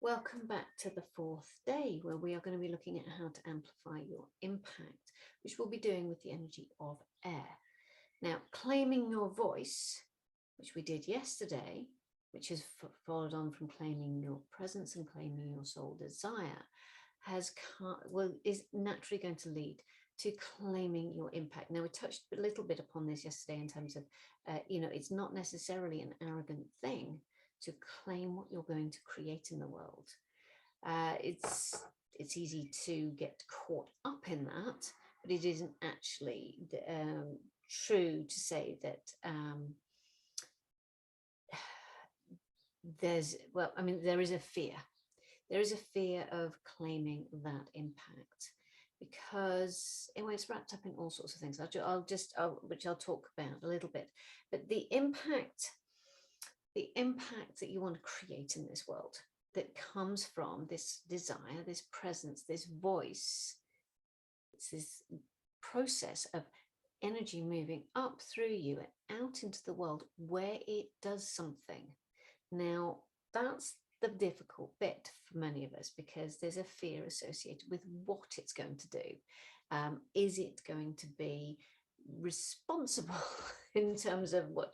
Welcome back to the fourth day, where we are going to be looking at how to amplify your impact, which we'll be doing with the energy of air. Now, claiming your voice, which we did yesterday, which is followed on from claiming your presence and claiming your soul desire, is naturally going to lead to claiming your impact. Now, we touched a little bit upon this yesterday in terms of, it's not necessarily an arrogant thing to claim what you're going to create in the world. It's easy to get caught up in that, but it isn't actually true to say that there is a fear. There is a fear of claiming that impact because it's wrapped up in all sorts of things. Which I'll talk about a little bit, but the impact that you want to create in this world that comes from this desire, this presence, this voice. It's this process of energy moving up through you and out into the world where it does something. Now, that's the difficult bit for many of us because there's a fear associated with what it's going to do. Is it going to be responsible in terms of what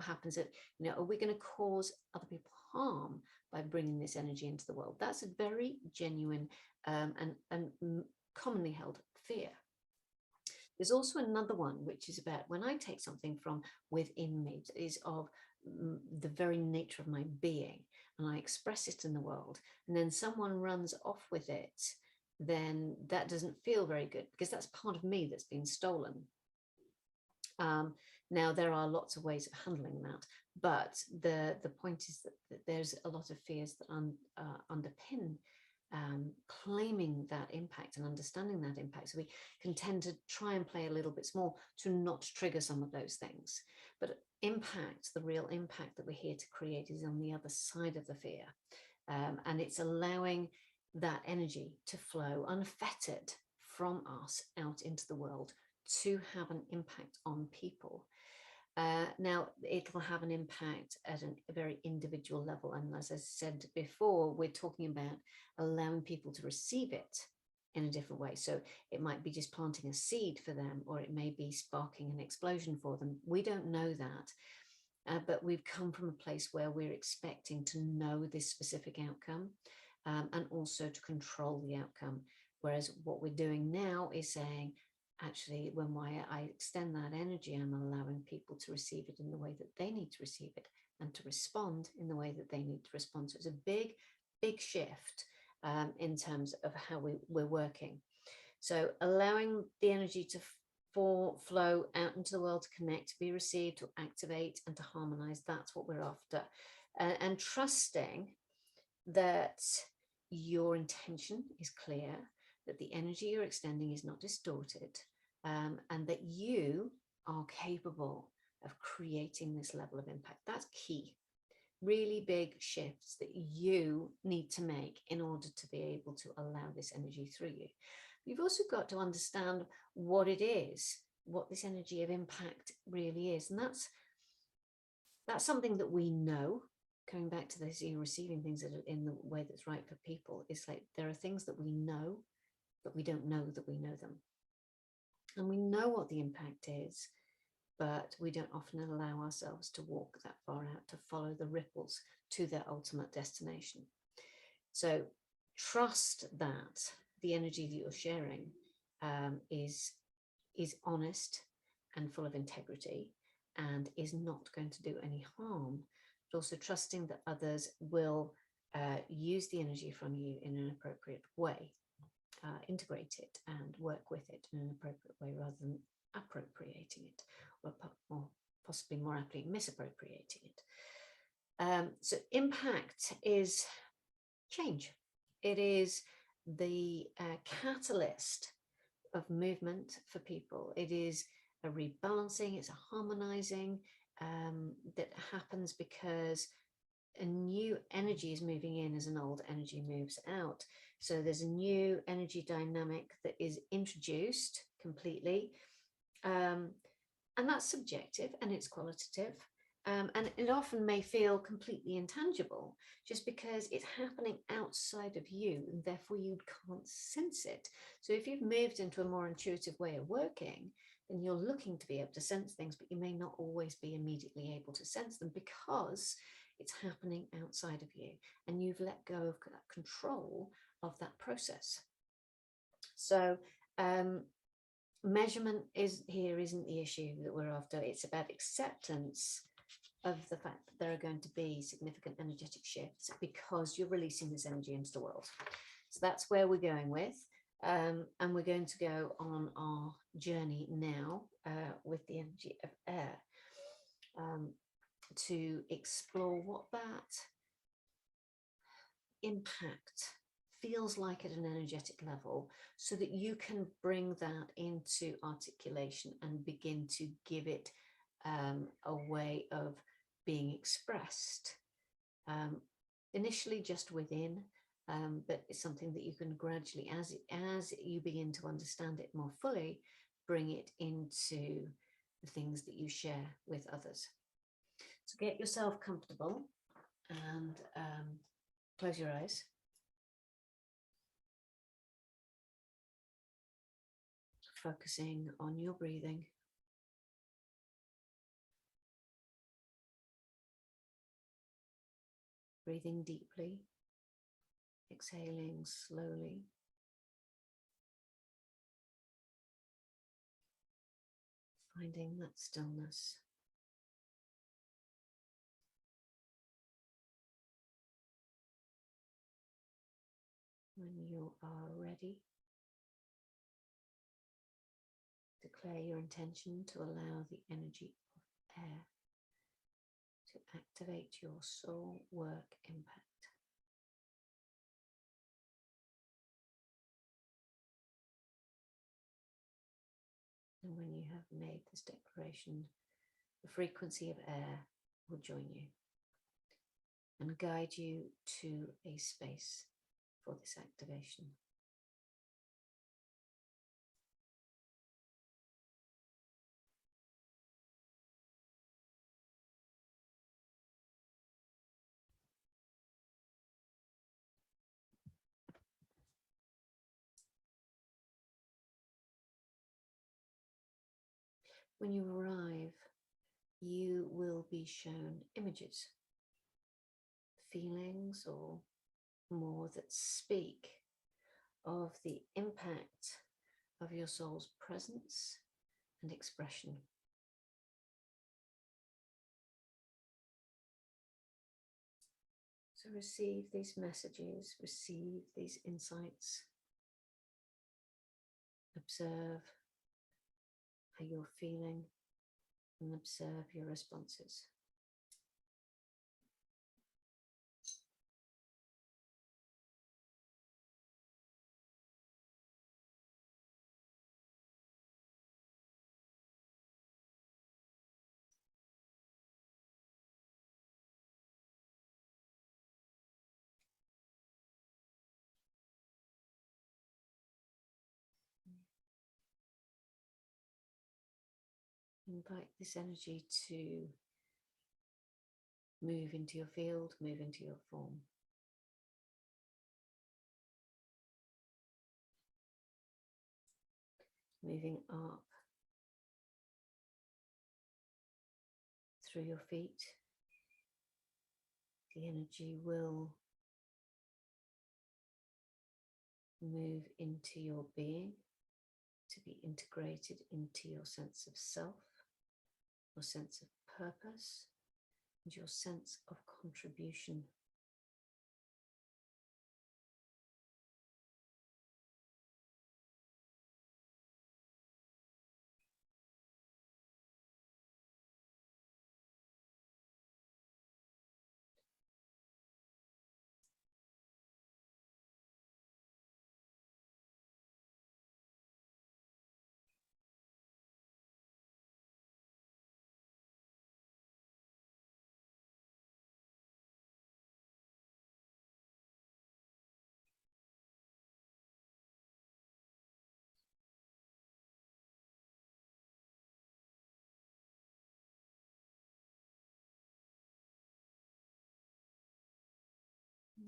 happens? Are we going to cause other people harm by bringing this energy into the world? That's a very genuine and commonly held fear. There's also another one, which is about when I take something from within me, that is of the very nature of my being, and I express it in the world, and then someone runs off with it, then that doesn't feel very good because that's part of me that's been stolen. Now, there are lots of ways of handling that, but the point is that there's a lot of fears that underpin claiming that impact and understanding that impact. So we can tend to try and play a little bit small to not trigger some of those things. But impact, the real impact that we're here to create, is on the other side of the fear. And it's allowing that energy to flow unfettered from us out into the world to have an impact on people. Now, it'll have an impact at a very individual level. And as I said before, we're talking about allowing people to receive it in a different way. So it might be just planting a seed for them, or it may be sparking an explosion for them. We don't know that, but we've come from a place where we're expecting to know this specific outcome and also to control the outcome. Whereas what we're doing now is saying, actually, when I extend that energy, I'm allowing people to receive it in the way that they need to receive it and to respond in the way that they need to respond. So it's a big, big shift in terms of how we're working. So allowing the energy to flow out into the world, to connect, to be received, to activate, and to harmonize, that's what we're after. And trusting that your intention is clear, that the energy you're extending is not distorted, and that you are capable of creating this level of impact. That's key. Really big shifts that you need to make in order to be able to allow this energy through you. You've also got to understand what it is, what this energy of impact really is. And that's something that we know. Coming back to this, you're receiving things that are in the way that's right for people. It's like there are things that we know, but we don't know that we know them. And we know what the impact is, but we don't often allow ourselves to walk that far out, to follow the ripples to their ultimate destination. So trust that the energy that you're sharing is honest and full of integrity and is not going to do any harm, but also trusting that others will use the energy from you in an appropriate way. Integrate it and work with it in an appropriate way rather than appropriating it, or possibly more aptly misappropriating it. So impact is change. It is the catalyst of movement for people. It is a rebalancing, it's a harmonizing that happens because a new energy is moving in as an old energy moves out. So there's a new energy dynamic that is introduced completely. And that's subjective and it's qualitative. And it often may feel completely intangible just because it's happening outside of you and therefore you can't sense it. So if you've moved into a more intuitive way of working, then you're looking to be able to sense things, but you may not always be immediately able to sense them because it's happening outside of you and you've let go of that control of that process. So measurement isn't the issue that we're after. It's about acceptance of the fact that there are going to be significant energetic shifts because you're releasing this energy into the world. So that's where we're going with. And we're going to go on our journey now with the energy of air to explore what that impact feels like at an energetic level so that you can bring that into articulation and begin to give it a way of being expressed, initially just within, but it's something that you can gradually, as you begin to understand it more fully, bring it into the things that you share with others. So get yourself comfortable and close your eyes. Focusing on your breathing. Breathing deeply, exhaling slowly. Finding that stillness. When you are ready, declare your intention to allow the energy of air to activate your soul work impact. And when you have made this declaration, the frequency of air will join you and guide you to a space for this activation. When you arrive, you will be shown images, feelings, or more that speak of the impact of your soul's presence and expression. So receive these messages, receive these insights, observe how you're feeling and observe your responses. Invite this energy to move into your field, move into your form. Moving up through your feet, the energy will move into your being to be integrated into your sense of self, your sense of purpose, and your sense of contribution.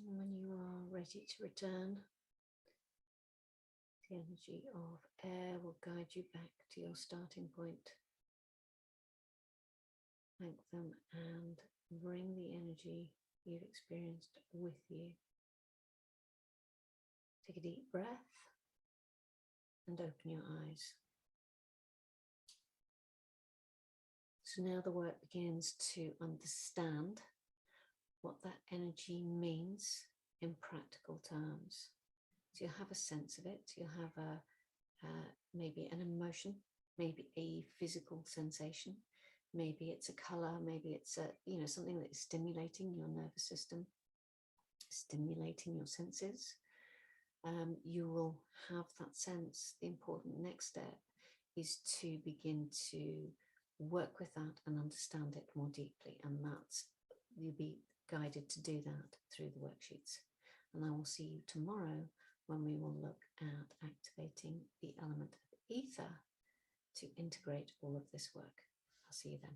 When you are ready to return, the energy of air will guide you back to your starting point. Thank them and bring the energy you've experienced with you. Take a deep breath and open your eyes. So now the work begins to understand what that energy means in practical terms. So you'll have a sense of it. You'll have maybe an emotion, maybe a physical sensation. Maybe it's a color. Maybe it's something that is stimulating your nervous system, stimulating your senses. You will have that sense. The important next step is to begin to work with that and understand it more deeply, and you'll be guided to do that through the worksheets. And I will see you tomorrow when we will look at activating the element of ether to integrate all of this work. I'll see you then.